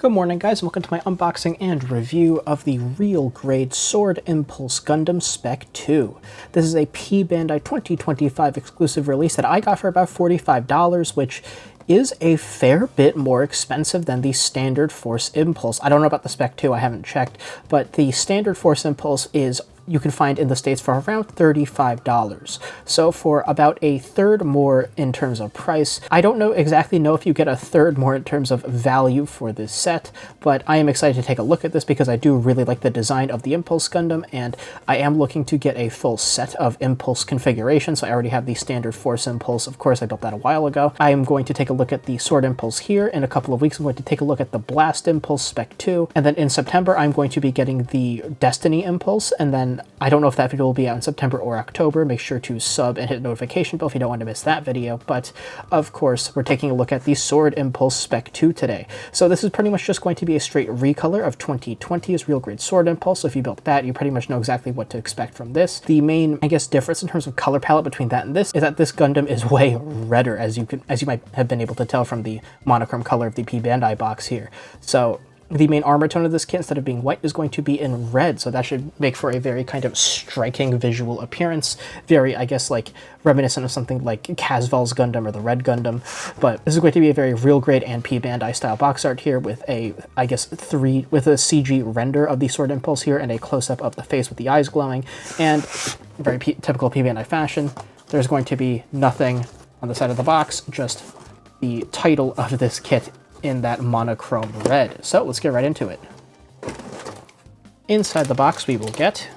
Good morning guys, and welcome to my unboxing and review of the Real Grade Sword Impulse Gundam Spec 2. This is a P-Bandai 2025 exclusive release that I got for about $45, which is a fair bit more expensive than the standard Force Impulse. I don't know about the Spec 2, I haven't checked, but the standard Force Impulse is you can find in the States for around $35. So for about a third more in terms of price. I don't exactly know if you get a third more in terms of value for this set, but I am excited to take a look at this because I do really like the design of the Impulse Gundam, and I am looking to get a full set of Impulse configuration. So I already have the standard Force Impulse. Of course, I built that a while ago. I am going to take a look at the Sword Impulse here. In a couple of weeks, I'm going to take a look at the Blast Impulse Spec 2. And then in September, I'm going to be getting the Destiny Impulse, and then I don't know if that video will be out in September or October. Make sure to sub and hit the notification bell if you don't want to miss that video. But of course, we're taking a look at the Sword Impulse Spec 2 today. So this is pretty much just going to be a straight recolor of 2020's Real Grade Sword Impulse. So if you built that, you pretty much know exactly what to expect from this. The main, I guess, difference in terms of color palette between that and this is that this Gundam is way redder, as you might have been able to tell from the monochrome color of the P-Bandai box here. So the main armor tone of this kit, instead of being white, is going to be in red, so that should make for a very kind of striking visual appearance. Very, I guess, like, reminiscent of something like Casval's Gundam or the Red Gundam. But this is going to be a very Real Grade and P-Bandai style box art here with a, I guess, with a CG render of the Sword Impulse here and a close-up of the face with the eyes glowing. And very typical P-Bandai fashion, there's going to be nothing on the side of the box, just the title of this kit in that monochrome red. So let's get right into it. Inside the box we will get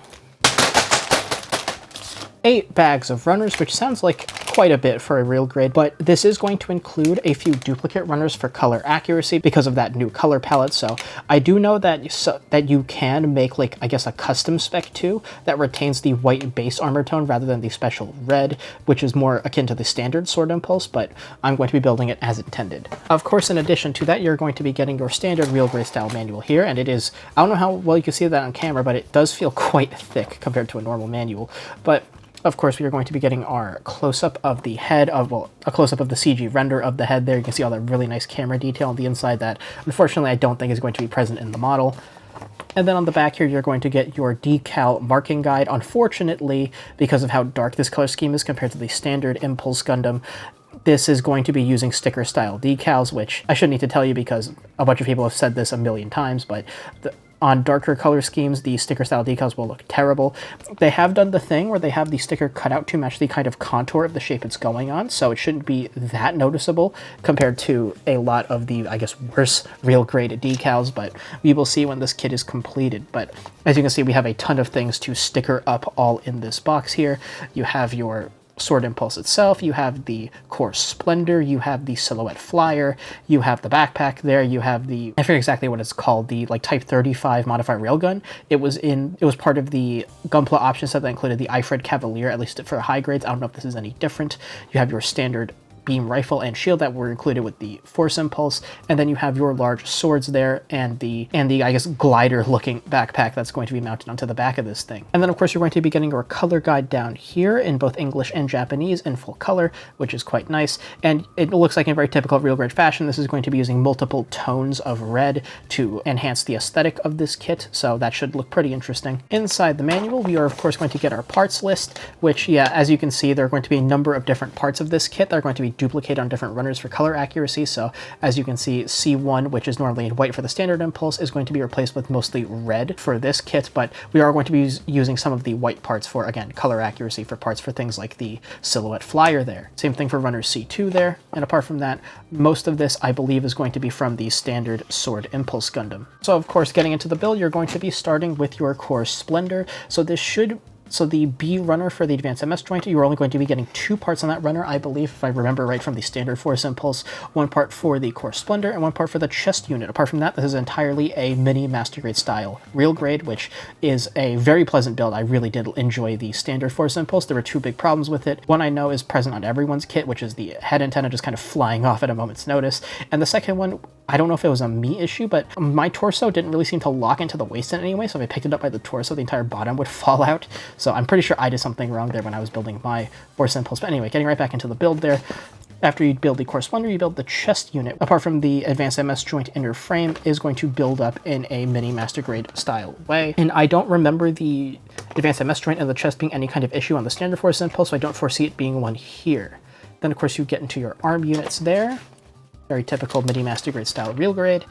8 bags of runners, which sounds like quite a bit for a Real Grade, but this is going to include a few duplicate runners for color accuracy because of that new color palette. So I do know that you can make, like, I guess, a custom Spec 2 that retains the white base armor tone rather than the special red, which is more akin to the standard Sword Impulse, but I'm going to be building it as intended. Of course, in addition to that, you're going to be getting your standard Real Grade style manual here, and it is, I don't know how well you can see that on camera, but it does feel quite thick compared to a normal manual. But of course, we are going to be getting our close-up of the head of, well, a close-up of the CG render of the head there. You can see all that really nice camera detail on the inside that, unfortunately, I don't think is going to be present in the model. And then on the back here, you're going to get your decal marking guide. Unfortunately, because of how dark this color scheme is compared to the standard Impulse Gundam, this is going to be using sticker-style decals, which I shouldn't need to tell you because a bunch of people have said this a million times, but on darker color schemes, the sticker-style decals will look terrible. They have done the thing where they have the sticker cut out to match the kind of contour of the shape it's going on, so it shouldn't be that noticeable compared to a lot of the, I guess, worse Real Grade decals, but we will see when this kit is completed. But as you can see, we have a ton of things to sticker up all in this box here. You have your Sword Impulse itself, you have the Core Splendor, you have the Silhouette Flyer, you have the backpack there, you have the, I forget exactly what it's called, the like Type 35 modified railgun. It was part of the Gunpla Option Set that included the Aifrid Cavalier, at least for high grades. I don't know if this is any different. You have your standard beam rifle and shield that were included with the Force Impulse, and then you have your large swords there and the I guess glider looking backpack that's going to be mounted onto the back of this thing. And then of course you're going to be getting your color guide down here in both English and Japanese in full color, which is quite nice. And it looks like in very typical Real Grade fashion, this is going to be using multiple tones of red to enhance the aesthetic of this kit, so that should look pretty interesting. Inside the manual, we are of course going to get our parts list, which, yeah, as you can see, there are going to be a number of different parts of this kit that are going to be duplicate on different runners for color accuracy. So as you can see, C1, which is normally in white for the standard Impulse, is going to be replaced with mostly red for this kit, but we are going to be using some of the white parts for, again, color accuracy for parts for things like the Silhouette Flyer there. Same thing for runner C2 there, and apart from that, most of this, I believe, is going to be from the standard Sword Impulse Gundam. So of course, getting into the build, you're going to be starting with your Core Splendor. So the B runner for the Advanced MS joint, you're only going to be getting 2 parts on that runner, I believe, if I remember right from the standard Force Impulse. 1 part for the Core Splendor and 1 part for the chest unit. Apart from that, this is entirely a mini Master Grade style Real Grade, which is a very pleasant build. I really did enjoy the standard Force Impulse. There were 2 big problems with it. One I know is present on everyone's kit, which is the head antenna just kind of flying off at a moment's notice. And the second one, I don't know if it was a me issue, but my torso didn't really seem to lock into the waist in any way, so if I picked it up by the torso, the entire bottom would fall out. So I'm pretty sure I did something wrong there when I was building my Force Impulse. But anyway, getting right back into the build there. After you build the core splendor, you build the chest unit. Apart from the advanced MS joint inner frame is going to build up in a mini master grade style way. And I don't remember the advanced MS joint and the chest being any kind of issue on the standard Force Impulse, so I don't foresee it being one here. Then of course you get into your arm units there. Very typical mini master grade style real grade.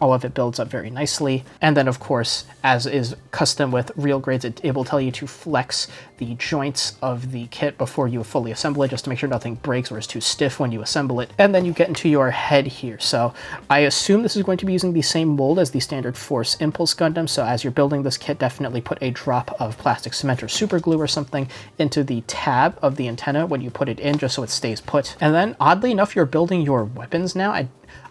All of it builds up very nicely. And then of course, as is custom with real grades, it will tell you to flex the joints of the kit before you fully assemble it, just to make sure nothing breaks or is too stiff when you assemble it. And then you get into your head here. So I assume this is going to be using the same mold as the standard Force Impulse Gundam. So as you're building this kit, definitely put a drop of plastic cement or super glue or something into the tab of the antenna when you put it in, just so it stays put. And then oddly enough, you're building your weapons now.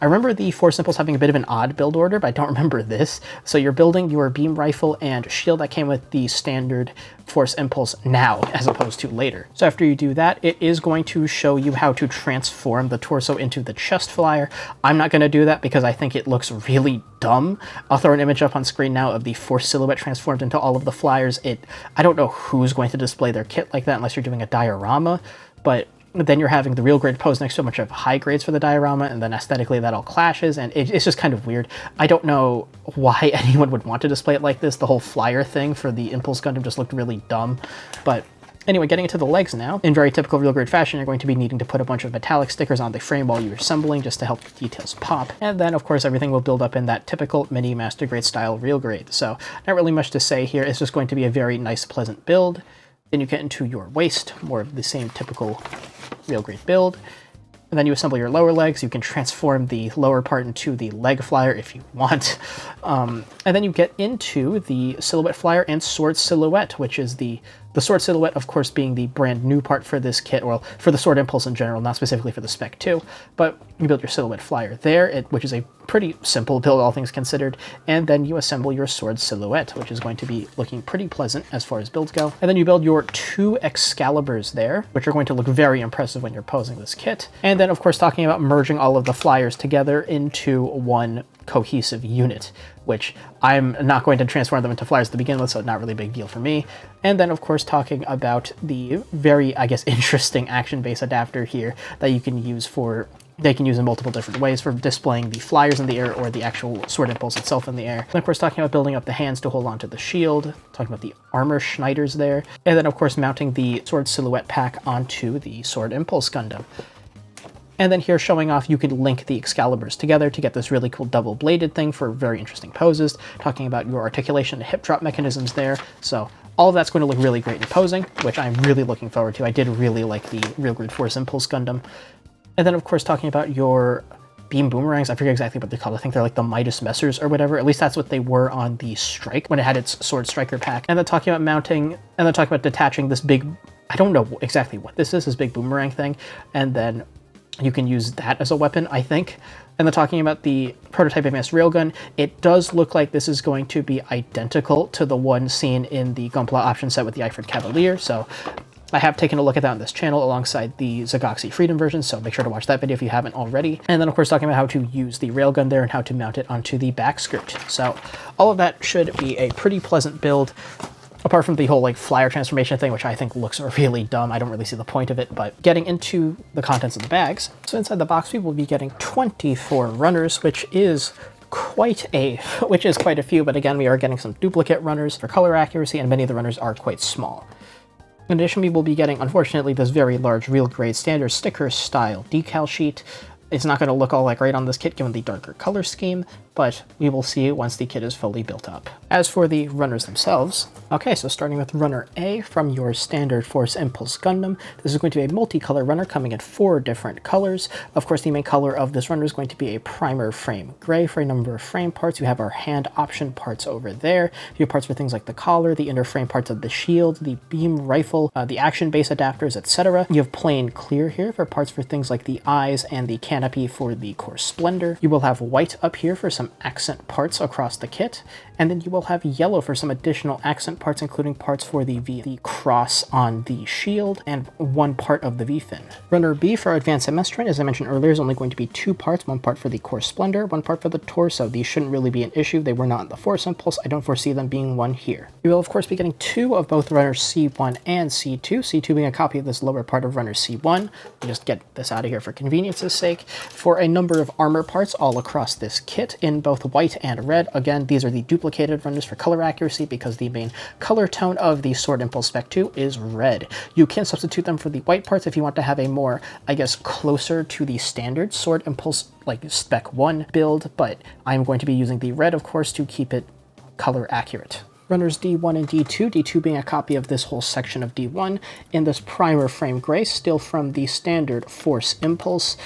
I remember the Force Impulse having a bit of an odd build order, but I don't remember this. So you're building your beam rifle and shield that came with the standard Force Impulse now, as opposed to later. So after you do that, it is going to show you how to transform the torso into the chest flyer. I'm not going to do that because I think it looks really dumb. I'll throw an image up on screen now of the Force silhouette transformed into all of the flyers. I don't know who's going to display their kit like that unless you're doing a diorama, but then you're having the real grade pose next to a bunch of high grades for the diorama, and then aesthetically that all clashes, and it's just kind of weird. I don't know why anyone would want to display it like this. The whole flyer thing for the Impulse Gundam just looked really dumb. But anyway, getting into the legs now. In very typical real grade fashion, you're going to be needing to put a bunch of metallic stickers on the frame while you're assembling, just to help the details pop. And then, of course, everything will build up in that typical mini master grade style real grade. So not really much to say here. It's just going to be a very nice, pleasant build. Then you get into your waist, more of the same typical real grade build. And then you assemble your lower legs. You can transform the lower part into the leg flyer if you want. And then you get into the silhouette flyer and sword silhouette, which is the sword silhouette, of course, being the brand new part for this kit, or for the Sword Impulse in general, not specifically for the Spec 2. But you build your silhouette flyer there, which is a pretty simple build, all things considered. And then you assemble your sword silhouette, which is going to be looking pretty pleasant as far as builds go. And then you build your 2 Excaliburs there, which are going to look very impressive when you're posing this kit. And then, of course, talking about merging all of the flyers together into one cohesive unit, which I'm not going to transform them into flyers to begin with, so not really a big deal for me. And then, of course, talking about the very, I guess, interesting action base adapter here that you can use they can use in multiple different ways for displaying the flyers in the air or the actual Sword Impulse itself in the air. And of course, talking about building up the hands to hold onto the shield, talking about the armor schneiders there, and then, of course, mounting the sword silhouette pack onto the Sword Impulse Gundam. And then here showing off, you can link the Excaliburs together to get this really cool double-bladed thing for very interesting poses, talking about your articulation and hip drop mechanisms there. So all of that's going to look really great in posing, which I'm really looking forward to. I did really like the real grade Force Impulse Gundam. And then, of course, talking about your beam boomerangs. I forget exactly what they're called. I think they're like the Midas Messers or whatever. At least that's what they were on the Strike when it had its Sword Striker pack. And then talking about mounting, and then talking about detaching this big, I don't know exactly what this big boomerang thing. And then you can use that as a weapon, I think. And then talking about the prototype advanced railgun, it does look like this is going to be identical to the one seen in the Gunpla Option Set with the Aifrid Cavalier. So I have taken a look at that on this channel alongside the Zagaxi Freedom version, so make sure to watch that video if you haven't already. And then, of course, talking about how to use the railgun there and how to mount it onto the back skirt. So all of that should be a pretty pleasant build. Apart from the whole like flyer transformation thing, which I think looks really dumb. I don't really see the point of it, but getting into the contents of the bags. So inside the box, we will be getting 24 runners, which is quite a few, but again, we are getting some duplicate runners for color accuracy, and many of the runners are quite small. In addition, we will be getting, unfortunately, this very large real grade standard sticker style decal sheet. It's not going to look all that great on this kit given the darker color scheme, but we will see once the kit is fully built up. As for the runners themselves, okay, so starting with runner A from your standard Force Impulse Gundam, this is going to be a multicolor runner coming in 4 different colors. Of course, the main color of this runner is going to be a primer frame gray. For a number of frame parts, you have our hand option parts over there. You have parts for things like the collar, the inner frame parts of the shield, the beam rifle, the action base adapters, etc. You have plain clear here for parts for things like the eyes and the canopy for the core splendor. You will have white up here for some some accent parts across the kit, and then you will have yellow for some additional accent parts, including parts for the V, the cross on the shield, and one part of the V-fin. Runner B for Advanced Semestrin, as I mentioned earlier, is only going to be 2 parts, one part for the core splendor, one part for the torso. These shouldn't really be an issue. They were not in the Force Impulse. I don't foresee them being one here. You will, of course, be getting 2 of both runners C1 and C2, C2 being a copy of this lower part of runner C1. We'll just get this out of here for convenience's sake. For a number of armor parts all across this kit in both white and red. Again, these are the duplicated runners for color accuracy because the main color tone of the Sword Impulse Spec 2 is red. You can substitute them for the white parts if you want to have a more, I guess, closer to the standard Sword Impulse like Spec 1 build, but I'm going to be using the red, of course, to keep it color accurate. Runners D1 and D2, D2 being a copy of this whole section of D1 in this primer frame gray, still from the standard Force Impulse,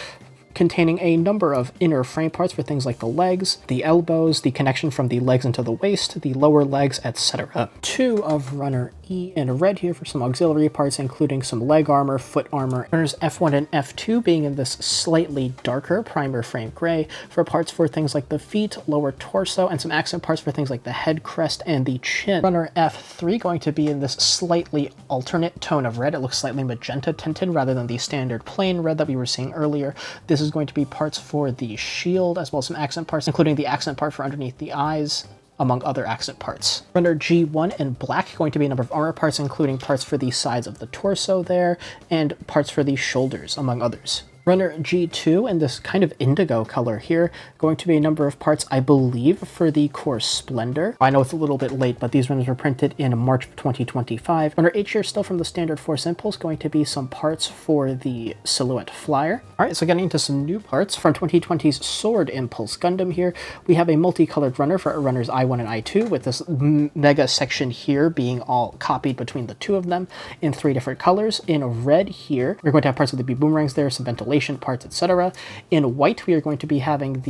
containing a number of inner frame parts for things like the legs, the elbows, the connection from the legs into the waist, the lower legs, etc. 2 of runner E in red here for some auxiliary parts, including some leg armor, foot armor. Runners F1 and F2 being in this slightly darker primer frame gray for parts for things like the feet, lower torso, and some accent parts for things like the head crest and the chin. Runner F3 going to be in this slightly alternate tone of red. It looks slightly magenta tinted rather than the standard plain red that we were seeing earlier. This is going to be parts for the shield as well as some accent parts, including the accent part for underneath the eyes, among other accent parts. Runner G1 in black going to be a number of armor parts, including parts for the sides of the torso there, and parts for the shoulders, among others. Runner G2 in this kind of indigo color here, going to be a number of parts, I believe, for the core Splendor. I know it's a little bit late, but these runners were printed in March of 2025. Runner H here, still from the standard Force Impulse, going to be some parts for the Silhouette Flyer. All right, so getting into some new parts from 2020's Sword Impulse Gundam here, we have a multicolored runner for runners I1 and I2, with this mega section here being all copied between the 2 of them in 3 different colors. In red here, we're going to have parts of the boomerangs there, some ventilation parts, etc. In white, we are going to be having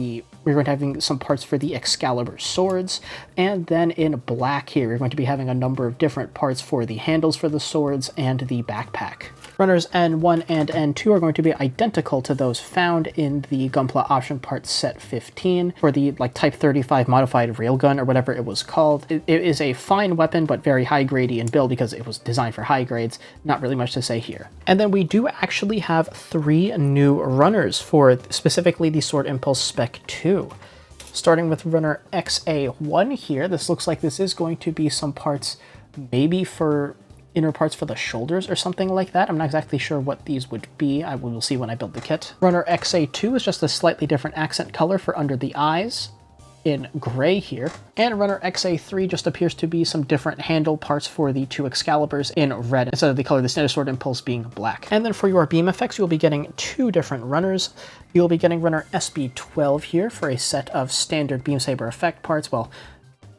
some parts for the Excalibur swords, and then in black here, we're going to be having a number of different parts for the handles for the swords and the backpack. Runners N1 and N2 are going to be identical to those found in the Gunpla Option Parts Set 15 for the Type 35 modified railgun or whatever it was called. It is a fine weapon, but very high grade in build because it was designed for high grades. Not really much to say here. And then we do actually have 3 new runners for specifically the Sword Impulse Spec 2. Starting with runner XA1 here, this looks like this is going to be some parts maybe for inner parts for the shoulders or something like that. I'm not exactly sure what these would be. I will see when I build the kit. Runner XA2 is just a slightly different accent color for under the eyes in gray here. And runner XA3 just appears to be some different handle parts for the 2 Excaliburs in red instead of the color of the standard Sword Impulse being black. And then for your beam effects, you'll be getting 2 different runners. You'll be getting runner SB12 here for a set of standard beam saber effect parts. Well,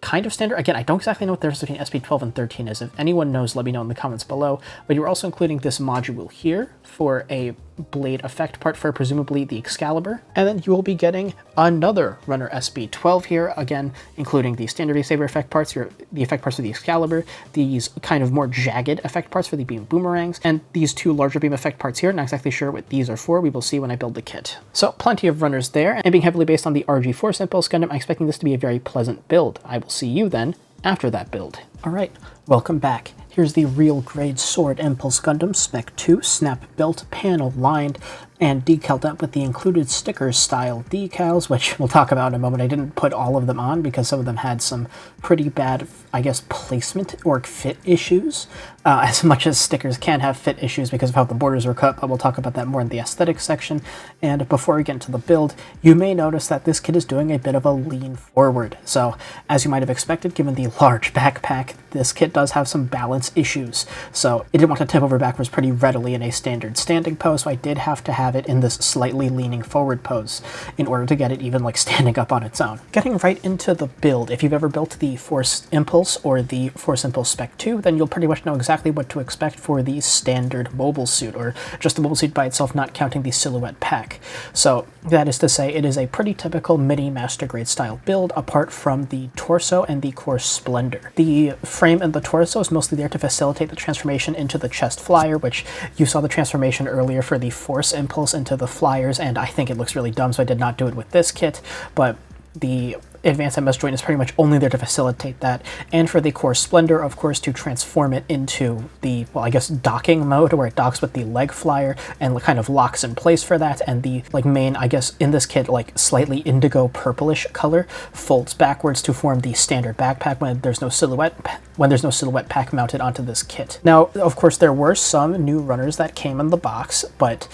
kind of standard. Again, I don't exactly know what the difference between SB12 and 13 is. If anyone knows, let me know in the comments below. But you're also including this module here for a blade effect part for presumably the Excalibur. And then you will be getting another runner SB12 here, again, including the standard beam saber effect parts, the effect parts for the Excalibur, these kind of more jagged effect parts for the beam boomerangs, and these 2 larger beam effect parts here. Not exactly sure what these are for. We will see when I build the kit. So plenty of runners there, and being heavily based on the RG Force Impulse Gundam, I'm expecting this to be a very pleasant build. I will see you then after that build. All right, welcome back. Here's the real grade Sword Impulse Gundam Spec 2, snap built, panel lined, and decaled up with the included sticker style decals, which we'll talk about in a moment. I didn't put all of them on because some of them had some pretty bad, I guess, placement or fit issues, as much as stickers can have fit issues because of how the borders were cut, but we'll talk about that more in the aesthetic section. And before we get into the build, you may notice that this kit is doing a bit of a lean forward. So, as you might have expected, given the large backpack, this kit does have some balance issues. So, it didn't want to tip over backwards pretty readily in a standard standing pose, so I did have to have it in this slightly leaning forward pose in order to get it even standing up on its own. Getting right into the build, if you've ever built the Force Impulse or the Force Impulse Spec 2, then you'll pretty much know exactly what to expect for the standard mobile suit, or just the mobile suit by itself, not counting the silhouette pack. So that is to say, it is a pretty typical mini master grade style build, apart from the torso and the core Splendor. The frame and the torso is mostly there to facilitate the transformation into the chest flyer, which you saw the transformation earlier for the Force Impulse into the flyers, and I think it looks really dumb, so I did not do it with this kit, but the advanced MS joint is pretty much only there to facilitate that, and for the core splendor, of course, to transform it into the, well, I guess docking mode, where it docks with the leg flyer and kind of locks in place for that, and the like main, I guess in this kit, like slightly indigo purplish color folds backwards to form the standard backpack when there's no silhouette pack mounted onto this kit. Now, of course, there were some new runners that came in the box, but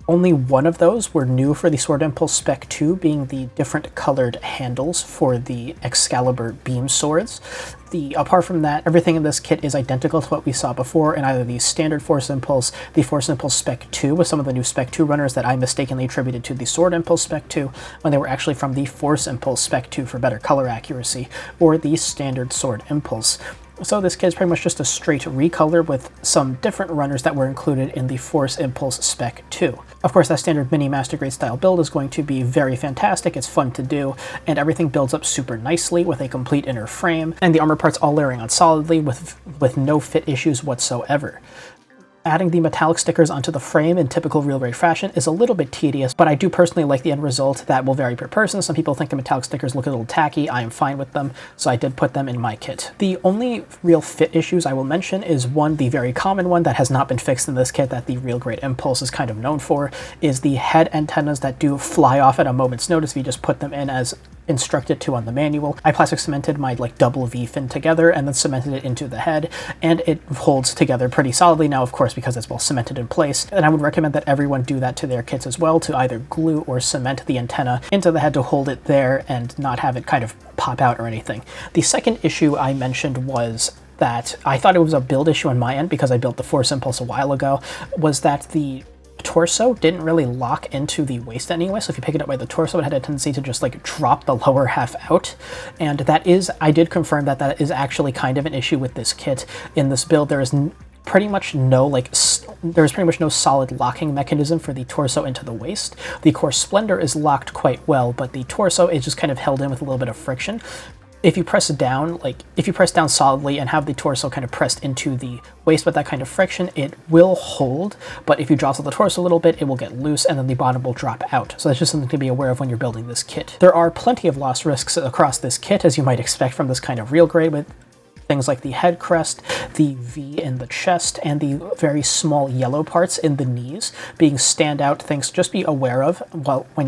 only one of those were new for the Sword Impulse Spec 2, being the different colored handles for the Excalibur beam swords. Apart from that, everything in this kit is identical to what we saw before in either the standard Force Impulse, the Force Impulse Spec 2, with some of the new Spec 2 runners that I mistakenly attributed to the Sword Impulse Spec 2, when they were actually from the Force Impulse Spec 2 for better color accuracy, or the standard Sword Impulse. So this kit is pretty much just a straight recolor with some different runners that were included in the Force Impulse Spec 2. Of course, that standard mini Master Grade style build is going to be very fantastic, it's fun to do, and everything builds up super nicely with a complete inner frame, and the armor parts all layering on solidly with no fit issues whatsoever. Adding the metallic stickers onto the frame in typical real grade fashion is a little bit tedious, but I do personally like the end result. That will vary per person. Some people think the metallic stickers look a little tacky. I am fine with them, so I did put them in my kit. The only real fit issues I will mention is one, the very common one that has not been fixed in this kit that the real grade Impulse is kind of known for, is the head antennas that do fly off at a moment's notice if you just put them in as instructed to on the manual. I plastic cemented my like double V fin together and then cemented it into the head, and it holds together pretty solidly now, of course, because it's well cemented in place. And I would recommend that everyone do that to their kits as well, to either glue or cement the antenna into the head to hold it there and not have it kind of pop out or anything. The second issue I mentioned was that I thought it was a build issue on my end because I built the Force Impulse a while ago, was that the torso didn't really lock into the waist anyway, so if you pick it up by the torso, it had a tendency to just like drop the lower half out, and that is, I did confirm that that is actually kind of an issue with this kit. In this build, there is pretty much no solid locking mechanism for the torso into the waist. The core splendor is locked quite well, but the torso is just kind of held in with a little bit of friction. If you press down solidly and have the torso kind of pressed into the waist with that kind of friction, it will hold, but if you jostle the torso a little bit, it will get loose and then the bottom will drop out. So that's just something to be aware of when you're building this kit. There are plenty of loss risks across this kit, as you might expect from this kind of real grade, with things like the head crest, the V in the chest, and the very small yellow parts in the knees being standout things to just be aware of when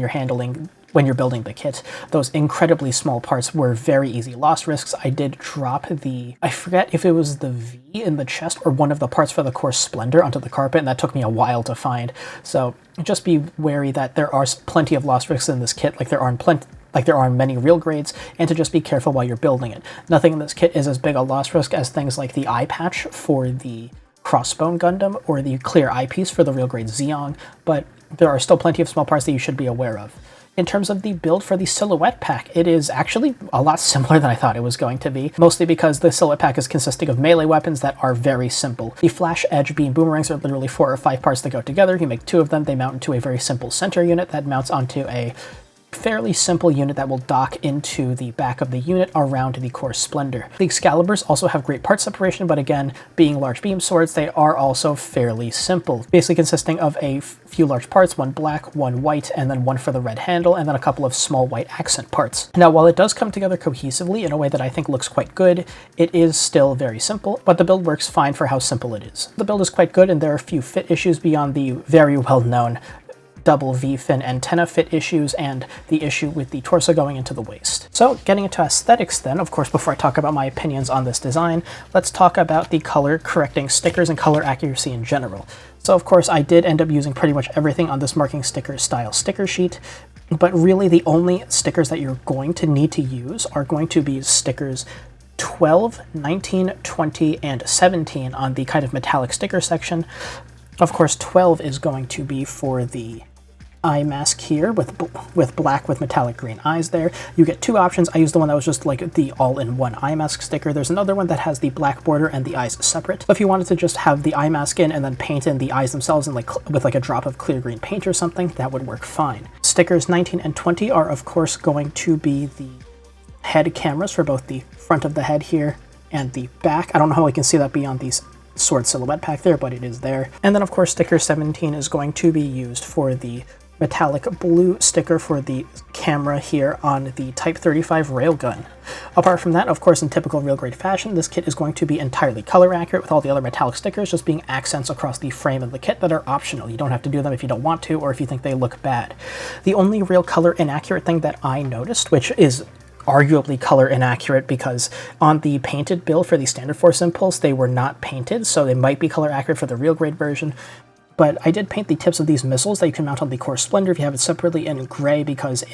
you're building the kit. Those incredibly small parts were very easy loss risks. I did drop I forget if it was the V in the chest or one of the parts for the core splendor onto the carpet, and that took me a while to find. So just be wary that there are plenty of loss risks in this kit, like there are in many real grades, and to just be careful while you're building it. Nothing in this kit is as big a loss risk as things like the eye patch for the Crossbone Gundam or the clear eyepiece for the real grade Zeong, but there are still plenty of small parts that you should be aware of. In terms of the build for the silhouette pack, it is actually a lot simpler than I thought it was going to be, mostly because the silhouette pack is consisting of melee weapons that are very simple. The flash, edge, beam, boomerangs are literally 4 or 5 parts that go together. You make 2 of them, they mount into a very simple center unit that mounts onto a fairly simple unit that will dock into the back of the unit around the core splendor. The Excaliburs also have great part separation, but again, being large beam swords, they are also fairly simple, basically consisting of a few large parts, 1 black, 1 white, and then 1 for the red handle, and then a couple of small white accent parts. Now, while it does come together cohesively in a way that I think looks quite good, it is still very simple, but the build works fine for how simple it is. The build is quite good, and there are a few fit issues beyond the very well-known double V-fin antenna fit issues and the issue with the torso going into the waist. So getting into aesthetics then, of course, before I talk about my opinions on this design, let's talk about the color correcting stickers and color accuracy in general. So of course I did end up using pretty much everything on this marking sticker style sticker sheet, but really the only stickers that you're going to need to use are going to be stickers 12, 19, 20, and 17 on the kind of metallic sticker section. Of course, 12 is going to be for the eye mask here with black with metallic green eyes there. You get 2 options. I used the one that was just like the all-in-one eye mask sticker. There's another one that has the black border and the eyes separate. So if you wanted to just have the eye mask in and then paint in the eyes themselves and with a drop of clear green paint or something, that would work fine. Stickers 19 and 20 are of course going to be the head cameras for both the front of the head here and the back. I don't know how I can see that beyond these sword silhouette pack there, but it is there. And then of course sticker 17 is going to be used for the metallic blue sticker for the camera here on the Type 35 Railgun. Apart from that, of course, in typical real grade fashion, this kit is going to be entirely color accurate, with all the other metallic stickers just being accents across the frame of the kit that are optional. You don't have to do them if you don't want to or if you think they look bad. The only real color inaccurate thing that I noticed, which is arguably color inaccurate because on the painted bill for the standard Force Impulse, they were not painted, so they might be color accurate for the real grade version. But I did paint the tips of these missiles that you can mount on the Core Splendor if you have it separately in gray, because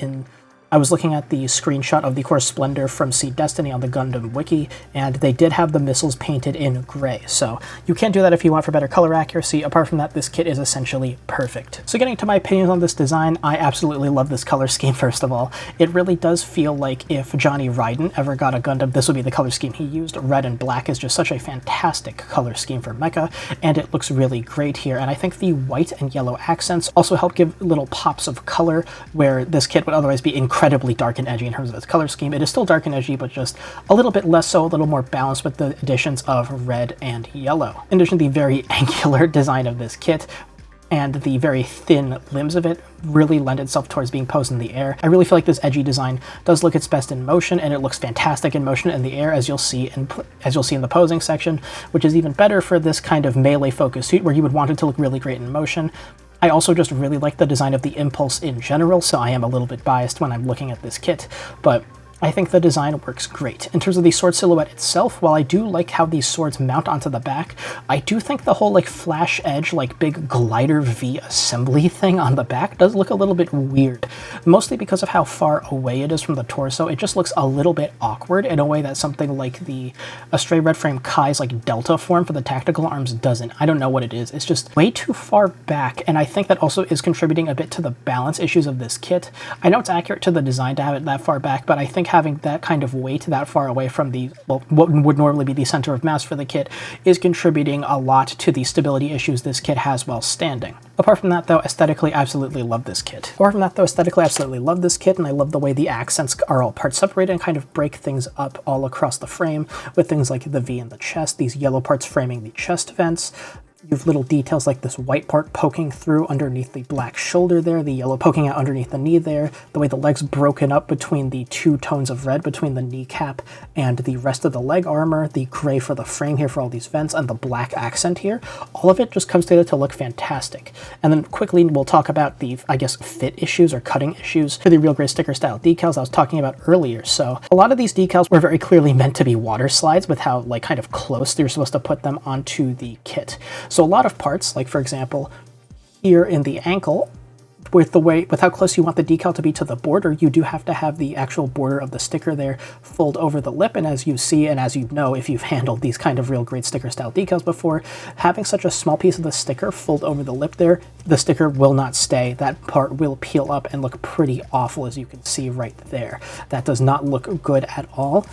I was looking at the screenshot of the Core Splendor from Seed Destiny on the Gundam wiki, and they did have the missiles painted in gray. So you can do that if you want for better color accuracy. Apart from that, this kit is essentially perfect. So getting to my opinions on this design, I absolutely love this color scheme, first of all. It really does feel like if Johnny Raiden ever got a Gundam, this would be the color scheme he used. Red and black is just such a fantastic color scheme for mecha, and it looks really great here. And I think the white and yellow accents also help give little pops of color where this kit would otherwise be incredibly dark and edgy in terms of its color scheme. It is still dark and edgy, but just a little bit less so, a little more balanced with the additions of red and yellow. In addition, the very angular design of this kit and the very thin limbs of it really lend itself towards being posed in the air. I really feel like this edgy design does look its best in motion, and it looks fantastic in motion in the air, as you'll see in the posing section, which is even better for this kind of melee focused suit where you would want it to look really great in motion. I also just really like the design of the Impulse in general, so I am a little bit biased when I'm looking at this kit, but I think the design works great. In terms of the sword silhouette itself, while I do like how these swords mount onto the back, I do think the whole like flash edge, like big glider V assembly thing on the back does look a little bit weird. Mostly because of how far away it is from the torso, it just looks a little bit awkward in a way that something like the Astray Red Frame Kai's like delta form for the tactical arms doesn't. I don't know what it is. It's just way too far back, and I think that also is contributing a bit to the balance issues of this kit. I know it's accurate to the design to have it that far back, but I think having that kind of weight that far away from the, well, what would normally be the center of mass for the kit is contributing a lot to the stability issues this kit has while standing. Apart from that, though, aesthetically, I absolutely love this kit. And I love the way the accents are all part separated and kind of break things up all across the frame with things like the V in the chest, these yellow parts framing the chest vents. You have little details like this white part poking through underneath the black shoulder there, the yellow poking out underneath the knee there, the way the leg's broken up between the two tones of red between the kneecap and the rest of the leg armor, the gray for the frame here for all these vents, and the black accent here. All of it just comes together to look fantastic. And then quickly we'll talk about the, I guess, fit issues or cutting issues for the real grade sticker style decals I was talking about earlier. So a lot of these decals were very clearly meant to be water slides with how like kind of close you're supposed to put them onto the kit. So a lot of parts, like for example, here in the ankle, with how close you want the decal to be to the border, you do have to have the actual border of the sticker there fold over the lip. And as you see, and as you know, if you've handled these kind of real great sticker style decals before, having such a small piece of the sticker fold over the lip there, the sticker will not stay. That part will peel up and look pretty awful, as you can see right there. That does not look good at all.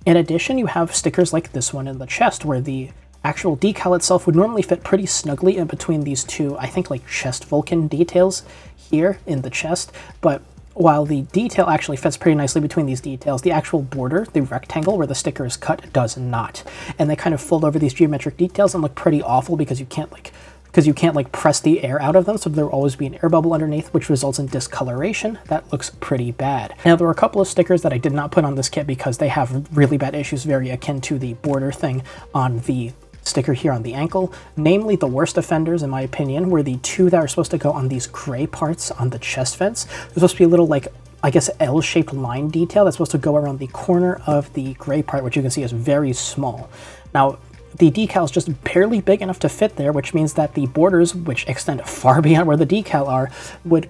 In addition, you have stickers like this one in the chest where the actual decal itself would normally fit pretty snugly in between these two, I think like chest Vulcan details here in the chest, but while the detail actually fits pretty nicely between these details, the actual border, the rectangle where the sticker is cut, does not. And they kind of fold over these geometric details and look pretty awful because you can't press the air out of them, so there will always be an air bubble underneath, which results in discoloration. That looks pretty bad. Now, there were a couple of stickers that I did not put on this kit because they have really bad issues very akin to the border thing on the sticker here on the ankle. Namely, the worst offenders, in my opinion, were the two that are supposed to go on these gray parts on the chest vents. There's supposed to be a little, like, I guess, L-shaped line detail that's supposed to go around the corner of the gray part, which you can see is very small. Now, the decal is just barely big enough to fit there, which means that the borders, which extend far beyond where the decal are, would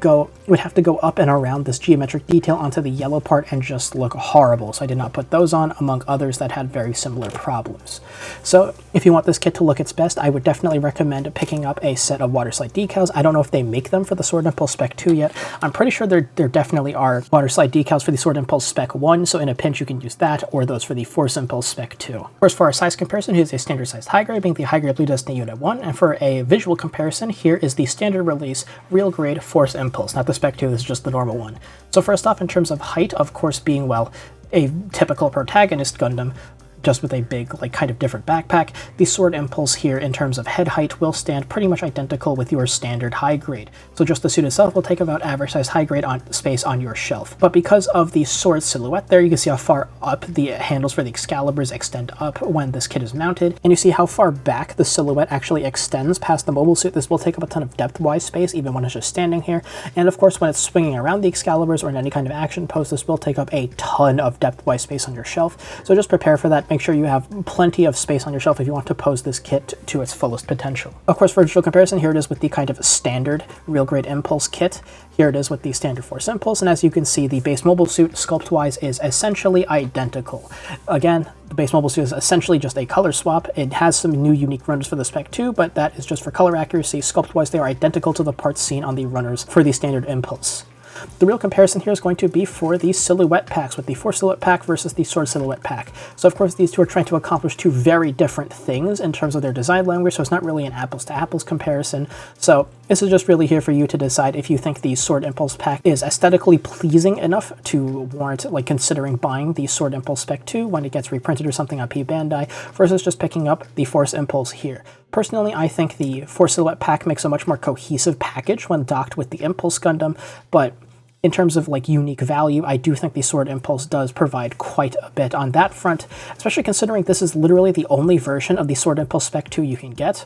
have to go up and around this geometric detail onto the yellow part and just look horrible. So I did not put those on, among others that had very similar problems. So if you want this kit to look its best, I would definitely recommend picking up a set of water slide decals. I don't know if they make them for the Sword Impulse Spec 2 yet. I'm pretty sure there definitely are water slide decals for the Sword Impulse Spec 1, so in a pinch you can use that, or those for the Force Impulse Spec 2. Of course, for our size comparison, here's a standard sized high grade, being the high grade Blue Destiny Unit 1, and for a visual comparison, here is the standard release real grade Force Impulse, not the Spec 2, this is just the normal one. So first off, in terms of height, of course, being, well, a typical protagonist Gundam, just with a big, like, kind of different backpack. The Sword Impulse here, in terms of head height, will stand pretty much identical with your standard high grade. So just the suit itself will take about average size high grade space on your shelf. But because of the sword silhouette there, you can see how far up the handles for the Excaliburs extend up when this kit is mounted, and you see how far back the silhouette actually extends past the mobile suit. This will take up a ton of depth-wise space, even when it's just standing here. And of course, when it's swinging around the Excaliburs or in any kind of action pose, this will take up a ton of depth-wise space on your shelf. So just prepare for that. Make sure you have plenty of space on your shelf if you want to pose this kit to its fullest potential. Of course, for visual comparison, here it is with the kind of standard real grade Impulse kit. Here it is with the standard Force Impulse, and as you can see, the base mobile suit, sculpt-wise, is essentially identical. Again, the base mobile suit is essentially just a color swap. It has some new unique runners for the Spec 2, but that is just for color accuracy. Sculpt-wise, they are identical to the parts seen on the runners for the standard Impulse. The real comparison here is going to be for the silhouette packs, with the Force silhouette pack versus the Sword silhouette pack. So of course these two are trying to accomplish two very different things in terms of their design language, so it's not really an apples to apples comparison. So this is just really here for you to decide if you think the Sword Impulse pack is aesthetically pleasing enough to warrant, like, considering buying the Sword Impulse Spec 2 when it gets reprinted or something on P Bandai, versus just picking up the Force Impulse here. Personally, I think the Force silhouette pack makes a much more cohesive package when docked with the Impulse Gundam, but in terms of, like, unique value, I do think the Sword Impulse does provide quite a bit on that front, especially considering this is literally the only version of the Sword Impulse Spec 2 you can get.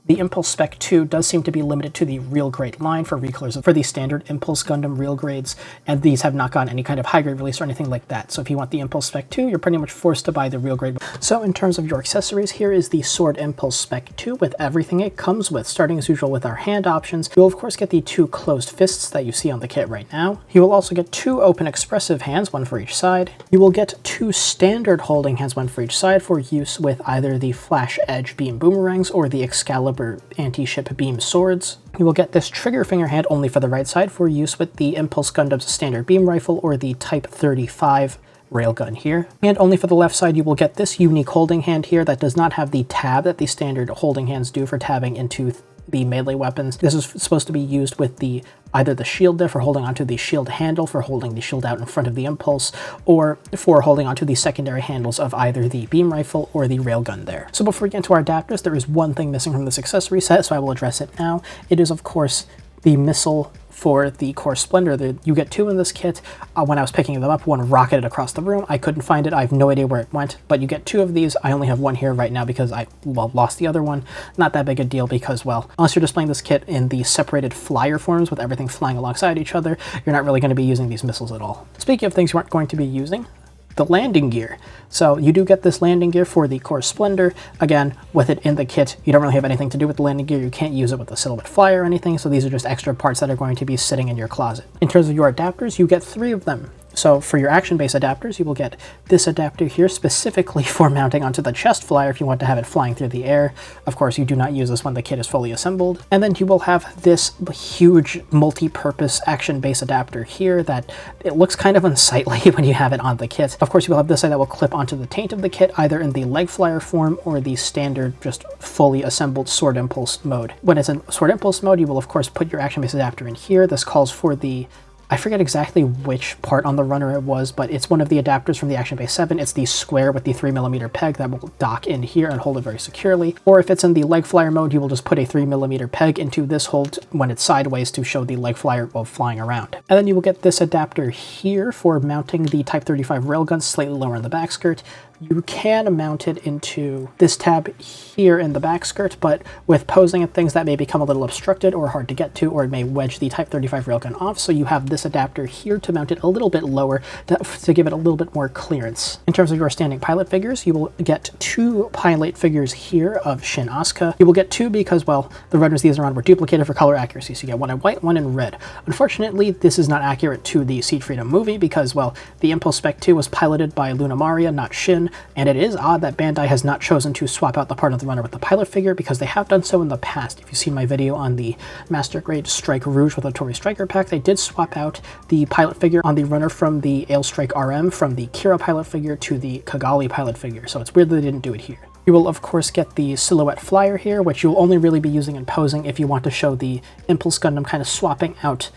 The Impulse Spec 2 does seem to be limited to the real grade line for recolors for the standard Impulse Gundam real grades, and these have not gotten any kind of high grade release or anything like that. So if you want the Impulse Spec 2, you're pretty much forced to buy the real grade. So in terms of your accessories, here is the Sword Impulse Spec 2 with everything it comes with, starting as usual with our hand options. You'll of course get the two closed fists that you see on the kit right now. You will also get two open expressive hands, one for each side. You will get two standard holding hands, one for each side, for use with either the Flash Edge beam boomerangs or the Excalibur anti-ship beam swords. You will get this trigger finger hand only for the right side for use with the Impulse Gundam's standard beam rifle or the Type 35 railgun here. And only for the left side, you will get this unique holding hand here that does not have the tab that the standard holding hands do for tabbing into the melee weapons. This is supposed to be used with the either the shield there for holding onto the shield handle for holding the shield out in front of the Impulse, or for holding onto the secondary handles of either the beam rifle or the railgun there. So before we get into our adapters, there is one thing missing from this accessory set, so I will address it now. It is, of course, the missile for the Core Splendor. You get two in this kit. When I was picking them up, one rocketed across the room. I couldn't find it. I have no idea where it went, but you get two of these. I only have one here right now because I, well, lost the other one. Not that big a deal because, well, unless you're displaying this kit in the separated flyer forms with everything flying alongside each other, you're not really going to be using these missiles at all. Speaking of things you aren't going to be using, the landing gear. So you do get this landing gear for the Core Splendor. Again, with it in the kit, you don't really have anything to do with the landing gear. You can't use it with the silhouette flyer or anything, so these are just extra parts that are going to be sitting in your closet. In terms of your adapters, you get three of them. So for your action-based adapters, you will get this adapter here specifically for mounting onto the chest flyer if you want to have it flying through the air. Of course, you do not use this when the kit is fully assembled. And then you will have this huge multi-purpose action-based adapter here that it looks kind of unsightly when you have it on the kit. Of course, you will have this side that will clip onto the taint of the kit, either in the leg flyer form or the standard, just fully assembled Sword Impulse mode. When it's in Sword Impulse mode, you will of course put your action-based adapter in here. This calls for the, I forget exactly which part on the runner it was, but it's one of the adapters from the Action Base 7. It's the square with the 3mm peg that will dock in here and hold it very securely. Or if it's in the leg flyer mode, you will just put a 3mm peg into this hold when it's sideways to show the leg flyer while flying around. And then you will get this adapter here for mounting the Type 35 railgun slightly lower in the back skirt. You can mount it into this tab here in the back skirt, but with posing and things that may become a little obstructed or hard to get to, or it may wedge the Type 35 railgun off, so you have this adapter here to mount it a little bit lower to give it a little bit more clearance. In terms of your standing pilot figures, you will get two pilot figures here of Shin Asuka. You will get two because, well, the runners these are on were duplicated for color accuracy, so you get one in white, one in red. Unfortunately, this is not accurate to the Seed Freedom movie because, well, the Impulse Spec 2 was piloted by Luna Maria, not Shin, and it is odd that Bandai has not chosen to swap out the part of the runner with the pilot figure because they have done so in the past. If you've seen my video on the Master Grade Strike Rouge with a Tori Striker pack, they did swap out the pilot figure on the runner from the Ale Strike RM from the Kira pilot figure to the Cagalli pilot figure, so it's weird that they didn't do it here. You will of course get the silhouette flyer here, which you'll only really be using in posing if you want to show the Impulse Gundam kind of swapping out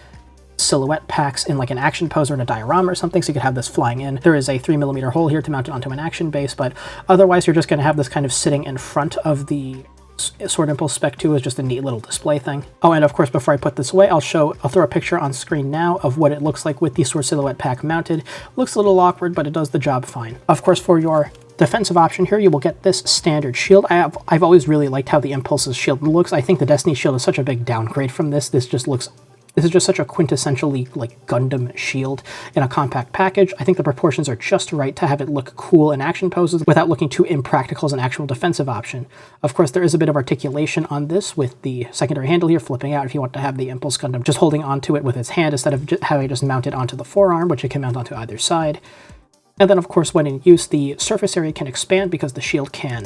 silhouette packs in like an action pose or in a diorama or something, so you could have this flying in. There is a 3mm hole here to mount it onto an action base, but otherwise you're just going to have this kind of sitting in front of the Sword Impulse Spec 2 is just a neat little display thing. Oh, and of course, before I put this away, I'll throw a picture on screen now of what it looks like with the Sword Silhouette pack mounted. Looks a little awkward, but it does the job fine. Of course, for your defensive option here, you will get this standard shield. I've always really liked how the Impulse's shield looks. I think the Destiny shield is such a big downgrade from this. This is just such a quintessentially like Gundam shield in a compact package. I think the proportions are just right to have it look cool in action poses without looking too impractical as an actual defensive option. Of course, there is a bit of articulation on this with the secondary handle here flipping out if you want to have the Impulse Gundam just holding onto it with its hand instead of having it just mounted onto the forearm, which it can mount onto either side. And then, of course, when in use, the surface area can expand because the shield can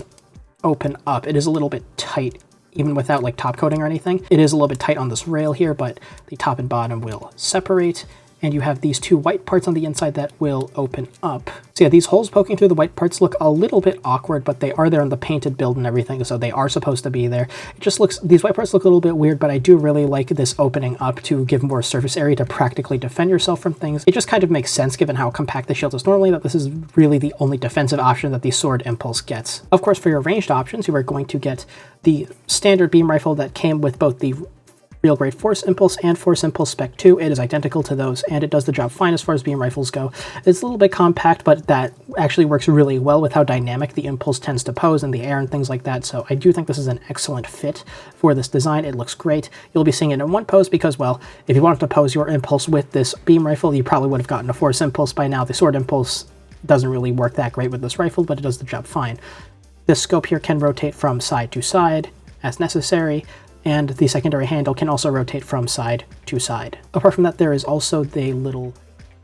open up. It is a little bit tight even without like top coating or anything. It is a little bit tight on this rail here, but the top and bottom will separate. And you have these two white parts on the inside that will open up. So yeah, these holes poking through the white parts look a little bit awkward, but they are there in the painted build and everything, so they are supposed to be there. It just looks, these white parts look a little bit weird, but I do really like this opening up to give more surface area to practically defend yourself from things. It just kind of makes sense given how compact the shield is normally that this is really the only defensive option that the Sword Impulse gets. Of course, for your ranged options, you are going to get the standard beam rifle that came with both the Real Grade Force Impulse and Force Impulse Spec 2. It is identical to those, and it does the job fine as far as beam rifles go. It's a little bit compact, but that actually works really well with how dynamic the Impulse tends to pose in the air and things like that, so I do think this is an excellent fit for this design. It looks great. You'll be seeing it in one pose because, well, if you wanted to pose your Impulse with this beam rifle, you probably would have gotten a Force Impulse by now. The Sword Impulse doesn't really work that great with this rifle, but it does the job fine. This scope here can rotate from side to side as necessary, and the secondary handle can also rotate from side to side. Apart from that, there is also the little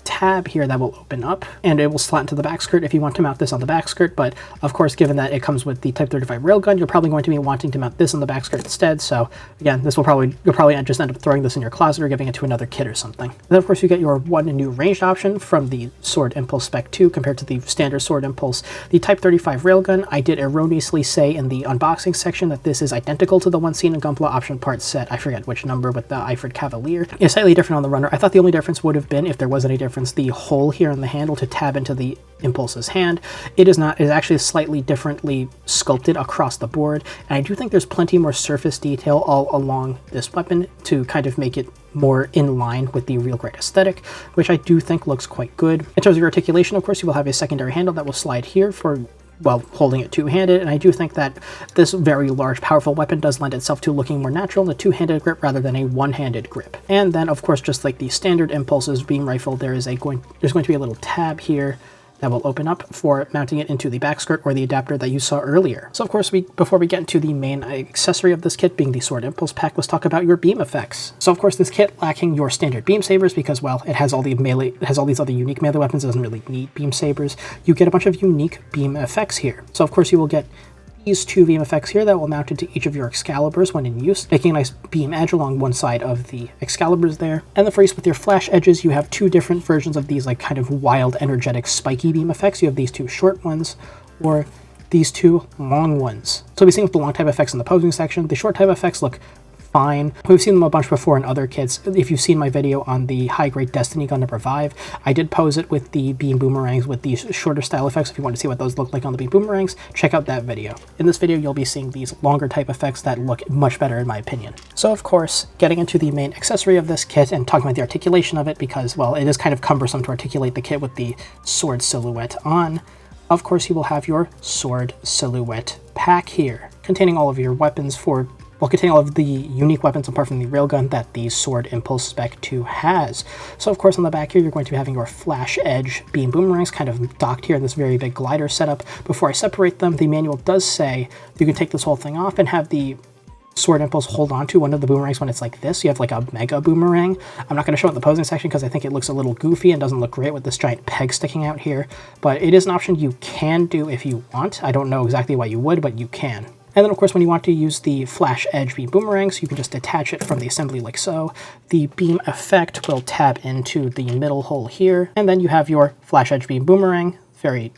tab here that will open up, and it will slot into the back skirt if you want to mount this on the back skirt, but of course, given that it comes with the Type 35 Railgun, you're probably going to be wanting to mount this on the back skirt instead, so again, you'll probably just end up throwing this in your closet or giving it to another kid or something. Then of course you get your one new ranged option from the Sword Impulse Spec 2 compared to the standard Sword Impulse. The Type 35 Railgun, I did erroneously say in the unboxing section that this is identical to the one seen in Gunpla Option Parts Set, I forget which number, with the Aifrid Cavalier. It's slightly different on the runner. I thought the only difference would have been, if there was any difference, the hole here in the handle to tab into the Impulse's hand. It is not. It is actually slightly differently sculpted across the board, and I do think there's plenty more surface detail all along this weapon to kind of make it more in line with the Real Grade aesthetic, which I do think looks quite good. In terms of your articulation, of course, you will have a secondary handle that will slide here for, well, holding it two-handed, and I do think that this very large, powerful weapon does lend itself to looking more natural in a two-handed grip rather than a one-handed grip. And then, of course, just like the standard Impulse's beam rifle, there's going to be a little tab here that will open up for mounting it into the back skirt or the adapter that you saw earlier. So of course, before we get into the main accessory of this kit being the Sword Impulse pack, let's talk about your beam effects. So of course, this kit lacking your standard beam sabers because, well, it has all these other unique melee weapons. It doesn't really need beam sabers. You get a bunch of unique beam effects here. So of course, you will get these two beam effects here that will mount into each of your Excaliburs when in use, making a nice beam edge along one side of the Excaliburs there. And then for use with your flash edges, you have two different versions of these like kind of wild, energetic, spiky beam effects. You have these two short ones, or these two long ones. So we'll be seeing with the long type effects in the posing section. The short type effects look fine. We've seen them a bunch before in other kits. If you've seen my video on the high-grade Destiny Gundam Revive, I did pose it with the beam boomerangs with these shorter style effects. If you want to see what those look like on the beam boomerangs, check out that video. In this video, you'll be seeing these longer type effects that look much better in my opinion. So of course, getting into the main accessory of this kit and talking about the articulation of it because, well, it is kind of cumbersome to articulate the kit with the sword silhouette on. Of course, you will have your sword silhouette pack here, containing all of your weapons containing all of the unique weapons apart from the railgun that the Sword Impulse Spec 2 has. So of course on the back here you're going to be having your flash edge beam boomerangs kind of docked here in this very big glider setup. Before I separate them, the manual does say you can take this whole thing off and have the Sword Impulse hold on to one of the boomerangs when it's like this. You have like a mega boomerang. I'm not going to show it in the posing section because I think it looks a little goofy and doesn't look great with this giant peg sticking out here, but it is an option you can do if you want. I don't know exactly why you would, but you can. And then of course when you want to use the flash edge beam boomerangs, you can just detach it from the assembly like so. The beam effect will tab into the middle hole here, and then you have your flash edge beam boomerang, very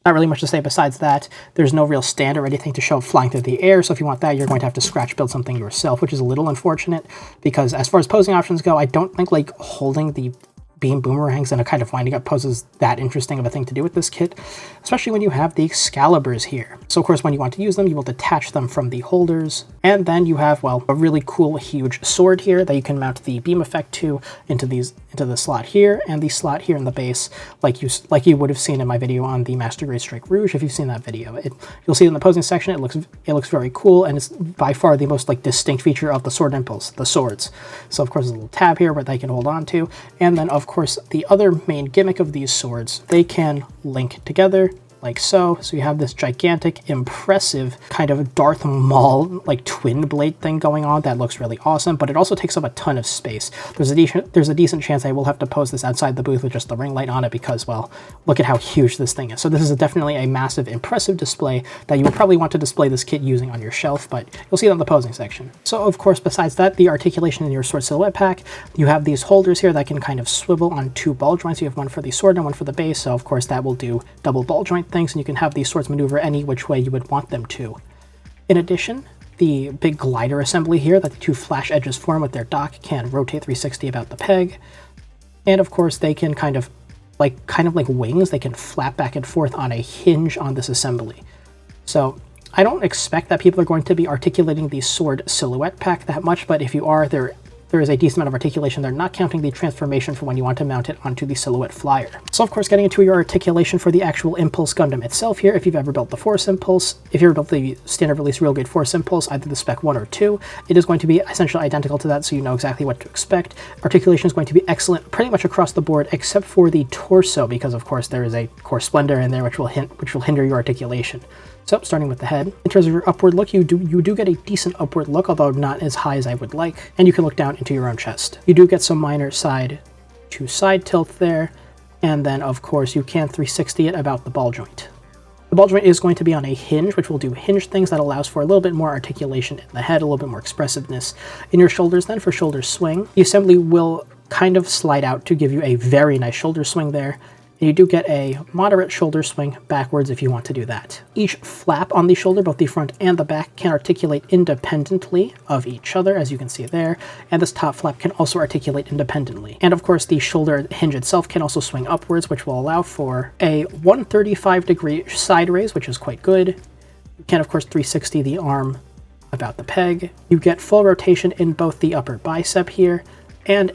Not really much to say besides that. There's no real stand or anything to show flying through the air, so if you want that, you're going to have to scratch build something yourself, which is a little unfortunate, because as far as posing options go, I don't think like holding the beam boomerangs and a kind of winding up poses that interesting of a thing to do with this kit, especially when you have the Excaliburs here. So of course, when you want to use them, you will detach them from the holders, and then you have, well, a really cool huge sword here that you can mount the beam effect to into the slot here, and the slot here in the base, like you would have seen in my video on the Master Grade Strike Rouge. If you've seen that video, you'll see it in the posing section. It looks very cool, and it's by far the most like distinct feature of the Sword Impulse, the swords. So of course, there's a little tab here where they can hold on to, and then of course the other main gimmick of these swords, they can link together like so. So you have this gigantic, impressive kind of Darth Maul like twin blade thing going on that looks really awesome, but it also takes up a ton of space. There's a decent chance I will have to pose this outside the booth with just the ring light on it because, well, look at how huge this thing is. So this is definitely a massive, impressive display that you would probably want to display this kit using on your shelf, but you'll see that in the posing section. So of course, besides that, the articulation in your sword silhouette pack, you have these holders here that can kind of swivel on two ball joints. You have one for the sword and one for the base, so of course that will do double ball joint things, and you can have these swords maneuver any which way you would want them to. In addition, the big glider assembly here that the two flash edges form with their dock can rotate 360 about the peg, and of course they can kind of like wings, they can flap back and forth on a hinge on this assembly. So I don't expect that people are going to be articulating the sword silhouette pack that much, but if you are, there is a decent amount of articulation there, not counting the transformation for when you want to mount it onto the silhouette flyer. So of course, getting into your articulation for the actual Impulse Gundam itself here, if you've ever built the Force Impulse, if you've ever built the standard release Real Grade Force Impulse, either the Spec 1 or 2, it is going to be essentially identical to that, so you know exactly what to expect. Articulation is going to be excellent pretty much across the board, except for the torso, because of course there is a core splendor in there which will hinder your articulation. So starting with the head, in terms of your upward look, you do get a decent upward look, although not as high as I would like, and you can look down into your own chest. You do get some minor side to side tilt there, and then of course you can 360 it about the ball joint. The ball joint is going to be on a hinge, which will do hinge things that allows for a little bit more articulation in the head, a little bit more expressiveness. In your shoulders then, for shoulder swing, the assembly will kind of slide out to give you a very nice shoulder swing there. And you do get a moderate shoulder swing backwards if you want to do that. Each flap on the shoulder, both the front and the back, can articulate independently of each other, as you can see there, and this top flap can also articulate independently. And of course, the shoulder hinge itself can also swing upwards, which will allow for a 135-degree side raise, which is quite good. You can, of course, 360 the arm about the peg. You get full rotation in both the upper bicep here, and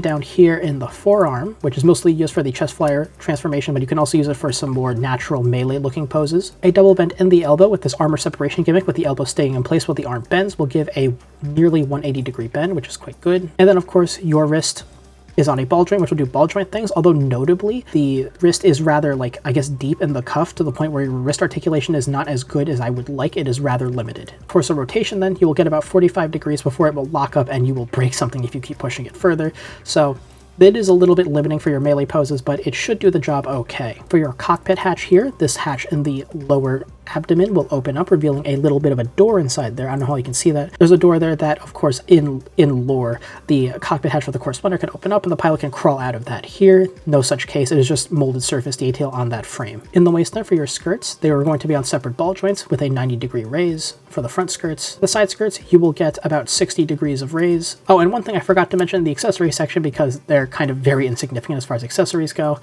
down here in the forearm, which is mostly used for the chest flyer transformation, but you can also use it for some more natural melee looking poses. A double bend in the elbow with this armor separation gimmick, with the elbow staying in place while the arm bends, will give a nearly 180-degree bend, which is quite good. And then of course your wrist is on a ball joint, which will do ball joint things, although notably the wrist is rather, like, I guess, deep in the cuff to the point where your wrist articulation is not as good as I would like. It is rather limited. For some rotation then, you will get about 45 degrees before it will lock up and you will break something if you keep pushing it further. So it is a little bit limiting for your melee poses, but it should do the job okay. For your cockpit hatch here, this hatch in the lower abdomen will open up, revealing a little bit of a door inside there. I don't know how you can see that. There's a door there that, of course, in lore, the cockpit hatch for the core splendor can open up and the pilot can crawl out of that. Here, no such case. It is just molded surface detail on that frame. In the waist then, for your skirts, they are going to be on separate ball joints with a 90-degree raise. For the front skirts, the side skirts, you will get about 60 degrees of raise. Oh, and one thing I forgot to mention, the accessory section, because they're kind of very insignificant as far as accessories go.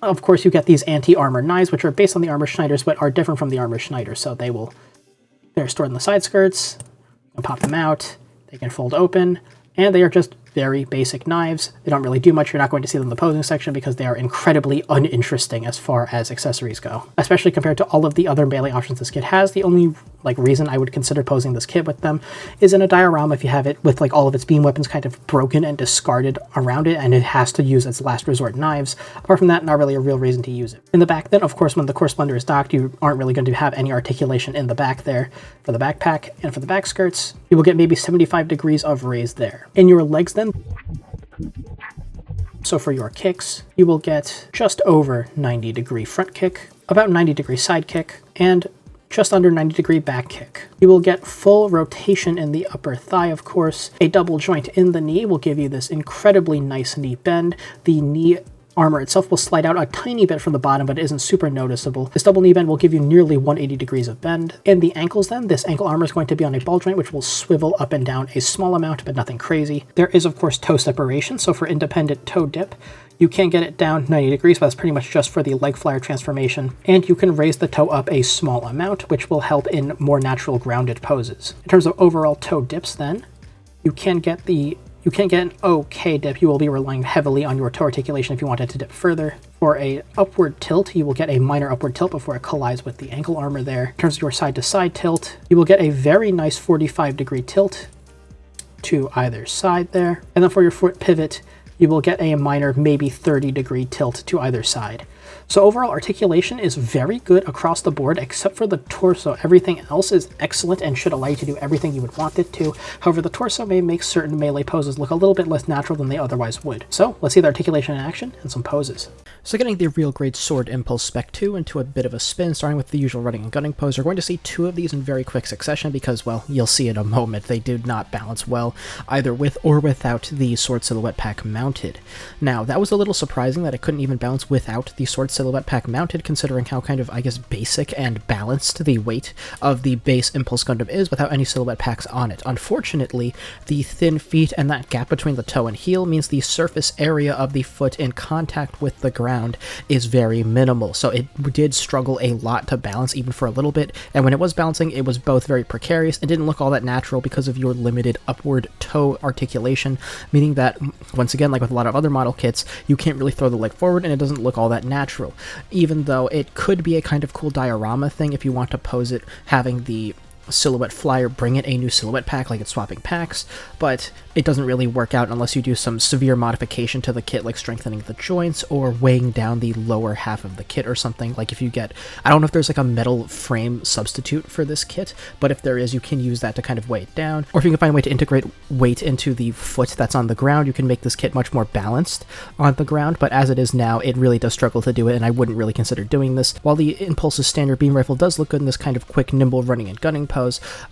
Of course, you get these anti-armor knives, which are based on the armor schneiders, but are different from the armor schneider. So they're stored in the side skirts. You can pop them out. They can fold open, and they are just very basic knives. They don't really do much. You're not going to see them in the posing section because they are incredibly uninteresting as far as accessories go, especially compared to all of the other melee options this kit has. The only reason I would consider posing this kit with them is in a diorama if you have it with all of its beam weapons kind of broken and discarded around it, and it has to use its last resort knives. Apart from that, not really a real reason to use it. In the back then, of course, when the core splendor is docked, you aren't really going to have any articulation in the back there. For the backpack and for the back skirts, you will get maybe 75 degrees of raise there. In your legs then, so for your kicks, you will get just over 90-degree front kick, about 90-degree side kick, and just under 90-degree back kick. You will get full rotation in the upper thigh, of course. A double joint in the knee will give you this incredibly nice knee bend. The knee armor itself will slide out a tiny bit from the bottom, but it isn't super noticeable. This double knee bend will give you nearly 180 degrees of bend. And the ankles then, this ankle armor is going to be on a ball joint, which will swivel up and down a small amount, but nothing crazy. There is, of course, toe separation, so for independent toe dip, you can get it down 90 degrees, but that's pretty much just for the leg flyer transformation. And you can raise the toe up a small amount, which will help in more natural grounded poses. In terms of overall toe dips then, you can get an okay dip. You will be relying heavily on your toe articulation if you wanted to dip further. For a upward tilt, you will get a minor upward tilt before it collides with the ankle armor there. In terms of your side-to-side tilt, you will get a very nice 45-degree tilt to either side there. And then for your foot pivot, you will get a minor, maybe 30-degree tilt to either side. So overall, articulation is very good across the board, except for the torso. Everything else is excellent and should allow you to do everything you would want it to. However, the torso may make certain melee poses look a little bit less natural than they otherwise would. So let's see the articulation in action and some poses. So getting the real grade Sword Impulse Spec 2 into a bit of a spin, starting with the usual running and gunning pose. We're going to see two of these in very quick succession because, well, you'll see in a moment, they did not balance well, either with or without the sword silhouette pack mounted. Now, that was a little surprising that it couldn't even balance without the sword silhouette pack mounted, considering how kind of, I guess, basic and balanced the weight of the base Impulse Gundam is without any silhouette packs on it. Unfortunately, the thin feet and that gap between the toe and heel means the surface area of the foot in contact with the ground is very minimal, so it did struggle a lot to balance even for a little bit, and when it was balancing, it was both very precarious and didn't look all that natural because of your limited upward toe articulation, meaning that, once again, like with a lot of other model kits, you can't really throw the leg forward and it doesn't look all that natural, even though it could be a kind of cool diorama thing if you want to pose it having the silhouette flyer bring it a new silhouette pack like it's swapping packs, but it doesn't really work out unless you do some severe modification to the kit, like strengthening the joints or weighing down the lower half of the kit or something. Like if you get, I don't know if there's like a metal frame substitute for this kit, but if there is, you can use that to kind of weigh it down, or if you can find a way to integrate weight into the foot that's on the ground, you can make this kit much more balanced on the ground, but as it is now, it really does struggle to do it, and I wouldn't really consider doing this. While the Impulse's standard beam rifle does look good in this kind of quick, nimble running and gunning pose,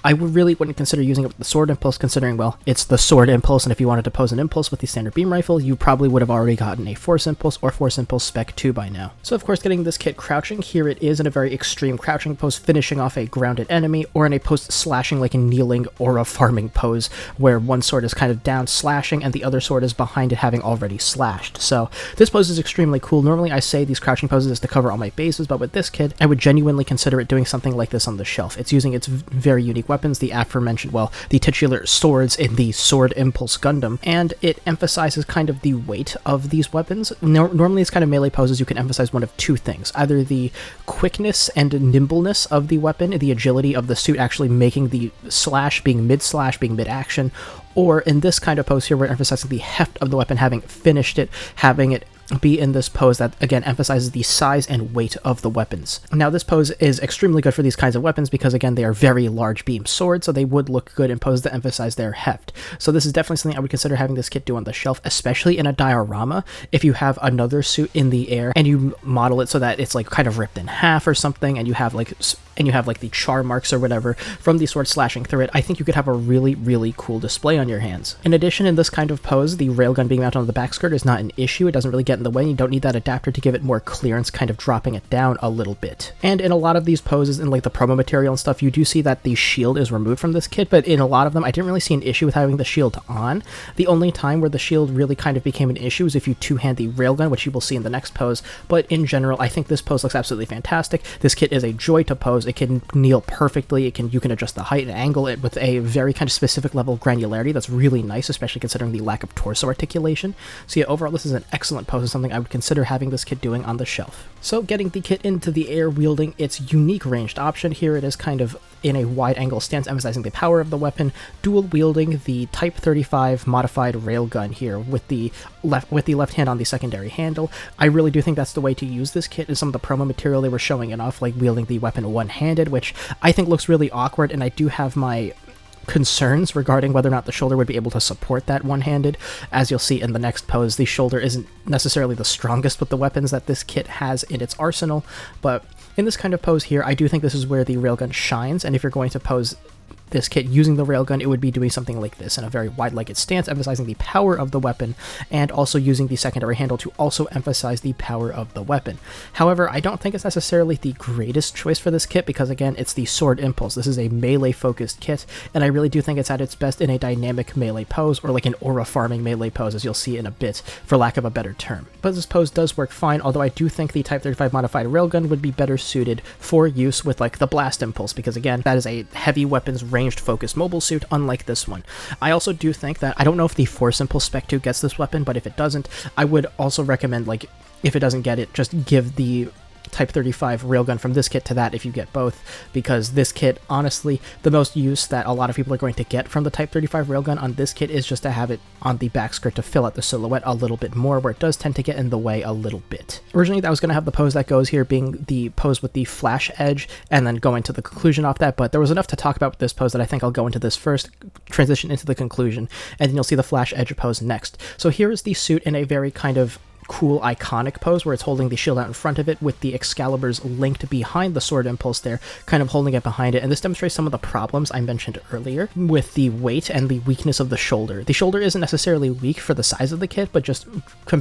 I really wouldn't consider using it with the Sword Impulse, considering, well, it's the Sword Impulse, and if you wanted to pose an Impulse with the standard beam rifle, you probably would have already gotten a Force Impulse or Force Impulse Spec 2 by now. So of course, getting this kit crouching, here it is in a very extreme crouching pose, finishing off a grounded enemy, or in a post slashing like a kneeling or a farming pose, where one sword is kind of down slashing and the other sword is behind it having already slashed. So this pose is extremely cool. Normally I say these crouching poses is to cover all my bases, but with this kit, I would genuinely consider it doing something like this on the shelf. It's using its very unique weapons, the aforementioned, well, the titular swords in the Sword Impulse Gundam, and it emphasizes kind of the weight of these weapons. Normally these kind of melee poses, you can emphasize one of two things, either the quickness and nimbleness of the weapon, the agility of the suit actually making the slash, being mid-action, or in this kind of pose here, we're emphasizing the heft of the weapon, having finished it, having it be in this pose that, again, emphasizes the size and weight of the weapons. Now, this pose is extremely good for these kinds of weapons because, again, they are very large beam swords, so they would look good in poses that emphasize their heft. So this is definitely something I would consider having this kit do on the shelf, especially in a diorama. If you have another suit in the air and you model it so that it's like kind of ripped in half or something, and you have like the char marks or whatever from the sword slashing through it, I think you could have a really, really cool display on your hands. In addition, in this kind of pose, the railgun being mounted on the back skirt is not an issue. It doesn't really get in the way. You don't need that adapter to give it more clearance, kind of dropping it down a little bit. And in a lot of these poses, in like the promo material and stuff, you do see that the shield is removed from this kit, but in a lot of them, I didn't really see an issue with having the shield on. The only time where the shield really kind of became an issue is if you two-hand the railgun, which you will see in the next pose, but in general, I think this pose looks absolutely fantastic. This kit is a joy to pose. It can kneel perfectly. You can adjust the height and angle it with a very kind of specific level of granularity that's really nice, especially considering the lack of torso articulation. So yeah, overall, this is an excellent pose and something I would consider having this kit doing on the shelf. So getting the kit into the air, wielding its unique ranged option, here it is kind of in a wide angle stance, emphasizing the power of the weapon, dual wielding the Type 35 modified railgun here with the left hand on the secondary handle. I really do think that's the way to use this kit. In some of the promo material they were showing it off, like wielding the weapon one-handed, which I think looks really awkward, and I do have my concerns regarding whether or not the shoulder would be able to support that one-handed. As you'll see in the next pose, the shoulder isn't necessarily the strongest with the weapons that this kit has in its arsenal, but in this kind of pose here, I do think this is where the railgun shines, and if you're going to pose this kit using the railgun, it would be doing something like this in a very wide-legged stance, emphasizing the power of the weapon, and also using the secondary handle to also emphasize the power of the weapon. However, I don't think it's necessarily the greatest choice for this kit because, again, it's the Sword Impulse. This is a melee-focused kit, and I really do think it's at its best in a dynamic melee pose, or like an aura farming melee pose, as you'll see in a bit, for lack of a better term. But this pose does work fine, although I do think the Type 35 modified railgun would be better suited for use with like the Blast Impulse, because again, that is a heavy weapons ranged focused mobile suit, unlike this one. I also do think that, I don't know if the Force Impulse Spec 2 gets this weapon, but if it doesn't, I would also recommend, like, if it doesn't get it, just give the Type 35 railgun from this kit to that if you get both, because this kit, honestly, the most use that a lot of people are going to get from the Type 35 railgun on this kit is just to have it on the back skirt to fill out the silhouette a little bit more, where it does tend to get in the way a little bit. Originally, I was going to have the pose that goes here being the pose with the flash edge, and then go into the conclusion off that, but there was enough to talk about with this pose that I think I'll go into this first, transition into the conclusion, and then you'll see the flash edge pose next. So here is the suit in a very kind of cool iconic pose where it's holding the shield out in front of it with the Excaliburs linked behind the Sword Impulse there, kind of holding it behind it, and this demonstrates some of the problems I mentioned earlier with the weight and the weakness of the shoulder. The shoulder isn't necessarily weak for the size of the kit, but just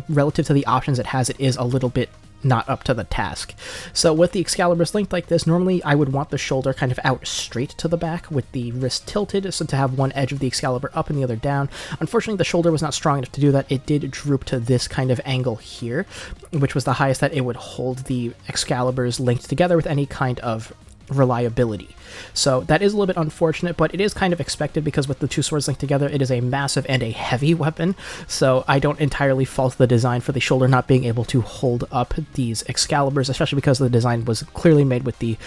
relative to the options it has, it is a little bit not up to the task. So with the Excaliburs linked like this, normally I would want the shoulder kind of out straight to the back with the wrist tilted, so to have one edge of the Excalibur up and the other down. Unfortunately, the shoulder was not strong enough to do that. It did droop to this kind of angle here, which was the highest that it would hold the Excaliburs linked together with any kind of reliability. So that is a little bit unfortunate, but it is kind of expected because with the two swords linked together, it is a massive and a heavy weapon, so I don't entirely fault the design for the shoulder not being able to hold up these Excaliburs, especially because the design was clearly made with the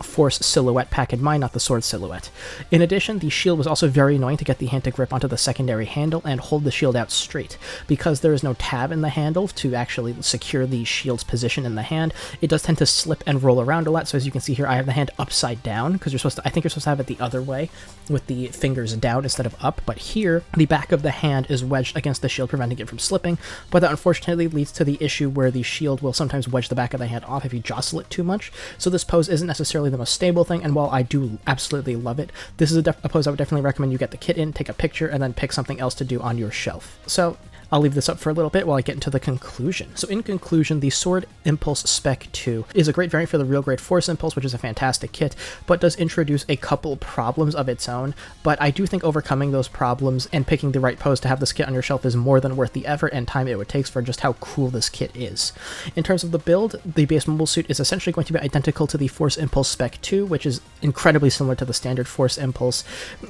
Force silhouette pack in mind, not the sword silhouette. In addition, the shield was also very annoying to get the hand to grip onto the secondary handle and hold the shield out straight. Because there is no tab in the handle to actually secure the shield's position in the hand, it does tend to slip and roll around a lot, so as you can see here, I have the hand upside down, because I think you're supposed to have it the other way, with the fingers down instead of up, but here, the back of the hand is wedged against the shield, preventing it from slipping, but that unfortunately leads to the issue where the shield will sometimes wedge the back of the hand off if you jostle it too much, so this pose isn't necessarily the most stable thing, and while I do absolutely love it, this is a pose I would definitely recommend you get the kit in, take a picture, and then pick something else to do on your shelf. So I'll leave this up for a little bit while I get into the conclusion. So in conclusion, the Sword Impulse Spec 2 is a great variant for the real grade Force Impulse, which is a fantastic kit, but does introduce a couple problems of its own, but I do think overcoming those problems and picking the right pose to have this kit on your shelf is more than worth the effort and time it would take for just how cool this kit is. In terms of the build, the base mobile suit is essentially going to be identical to the Force Impulse Spec 2, which is incredibly similar to the standard Force Impulse,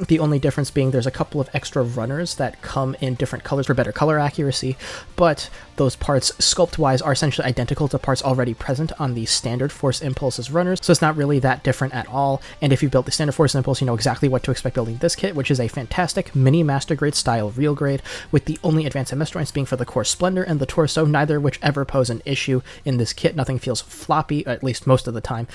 the only difference being there's a couple of extra runners that come in different colors for better color accuracy, but those parts sculpt-wise are essentially identical to parts already present on the standard Force Impulse's runners, so it's not really that different at all, and if you built the standard Force Impulse, you know exactly what to expect building this kit, which is a fantastic mini master grade style real grade, with the only advanced MS joints being for the core splendor and the torso, neither which ever pose an issue in this kit. Nothing feels floppy, at least most of the time.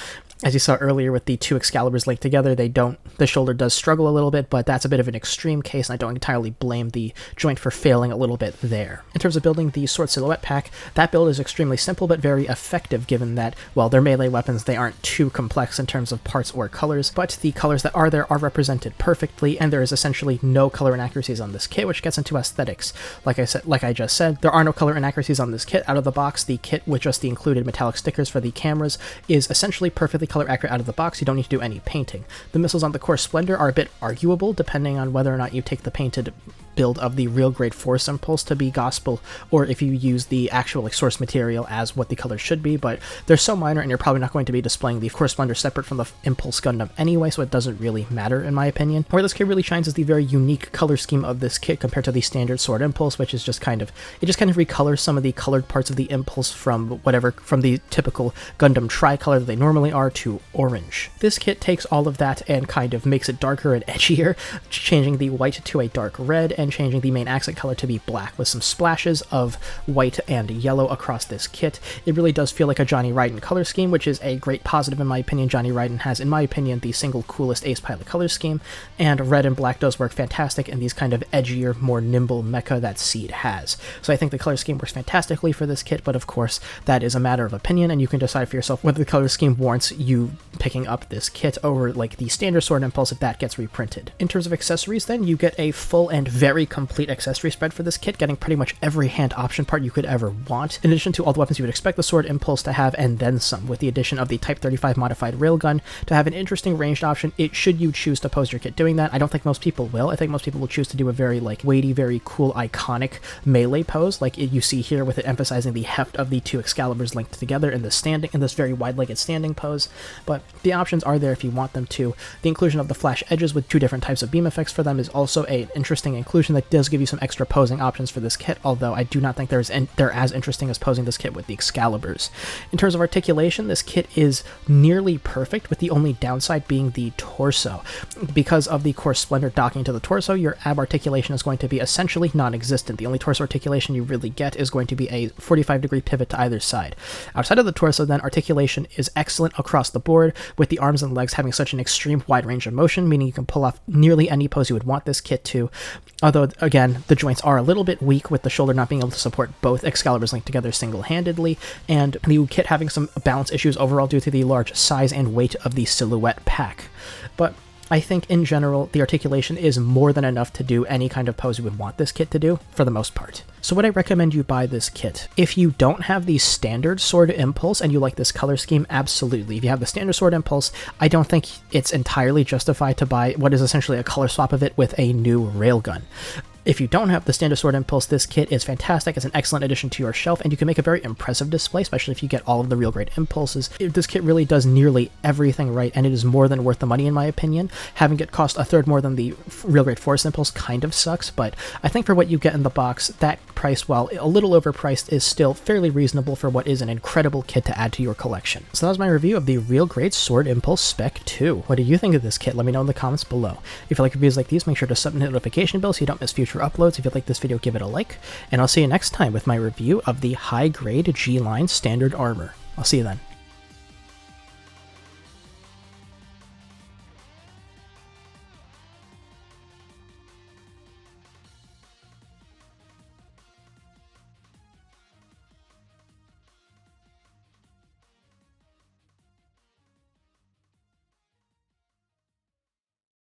As you saw earlier with the two Excaliburs linked together, the shoulder does struggle a little bit, but that's a bit of an extreme case, and I don't entirely blame the joint for failing a little bit there. In terms of building the sword silhouette pack, that build is extremely simple but very effective, given that, while they're melee weapons, they aren't too complex in terms of parts or colors, but the colors that are there are represented perfectly, and there is essentially no color inaccuracies on this kit, which gets into aesthetics. Like I just said, there are no color inaccuracies on this kit. Out of the box, the kit with just the included metallic stickers for the cameras is essentially perfectly color accurate out of the box. You don't need to do any painting. The missiles on the core Splendor are a bit arguable depending on whether or not you take the painted build of the real grade Force Impulse to be gospel, or if you use the actual source material as what the colors should be, but they're so minor and you're probably not going to be displaying the core Splendor separate from the Impulse Gundam anyway, so it doesn't really matter in my opinion. Where this kit really shines is the very unique color scheme of this kit compared to the standard Sword Impulse, which is just kind of recolors some of the colored parts of the Impulse from the typical Gundam tricolor that they normally are to orange. This kit takes all of that and kind of makes it darker and edgier, changing the white to a dark red and changing the main accent color to be black with some splashes of white and yellow across this kit. It really does feel like a Johnny Raiden color scheme, which is a great positive in my opinion. Johnny Raiden has, in my opinion, the single coolest Ace Pilot color scheme, and red and black does work fantastic in these kind of edgier, more nimble mecha that Seed has. So I think the color scheme works fantastically for this kit, but of course that is a matter of opinion, and you can decide for yourself whether the color scheme warrants you picking up this kit over like the standard Sword Impulse if that gets reprinted. In terms of accessories then, you get a full and very complete accessory spread for this kit, getting pretty much every hand option part you could ever want, in addition to all the weapons you would expect the Sword Impulse to have, and then some, with the addition of the Type 35 modified Railgun to have an interesting ranged option, should you choose to pose your kit doing that. I don't think most people will. I think most people will choose to do a very like weighty, very cool, iconic melee pose, like you see here, with it emphasizing the heft of the two Excaliburs linked together in this very wide-legged standing pose. But the options are there if you want them to. The inclusion of the flash edges with 2 different types of beam effects for them is also an interesting inclusion that does give you some extra posing options for this kit, although I do not think they're as interesting as posing this kit with the Excaliburs. In terms of articulation, this kit is nearly perfect, with the only downside being the torso. Because of the Core Splendor docking to the torso, your ab articulation is going to be essentially non-existent. The only torso articulation you really get is going to be a 45-degree pivot to either side. Outside of the torso, then, articulation is excellent across the board, with the arms and legs having such an extreme wide range of motion, meaning you can pull off nearly any pose you would want this kit to. Although, again, the joints are a little bit weak, with the shoulder not being able to support both Excaliburs linked together single-handedly, and the kit having some balance issues overall due to the large size and weight of the silhouette pack. But I think in general, the articulation is more than enough to do any kind of pose you would want this kit to do, for the most part. So would I recommend you buy this kit? If you don't have the standard Sword Impulse and you like this color scheme, absolutely. If you have the standard Sword Impulse, I don't think it's entirely justified to buy what is essentially a color swap of it with a new Railgun. If you don't have the standard Sword Impulse, this kit is fantastic. It's an excellent addition to your shelf, and you can make a very impressive display, especially if you get all of the real grade impulses. This kit really does nearly everything right, and it is more than worth the money in my opinion. Having it cost a third more than the real grade Force Impulse kind of sucks, but I think for what you get in the box, that price, while a little overpriced, is still fairly reasonable for what is an incredible kit to add to your collection. So that was my review of the real grade Sword Impulse Spec 2. What do you think of this kit? Let me know in the comments below. If you like reviews like these, make sure to sub the notification bell so you don't miss future uploads. If you like this video, give it a like, and I'll see you next time with my review of the high grade G-Line standard armor. I'll see you then.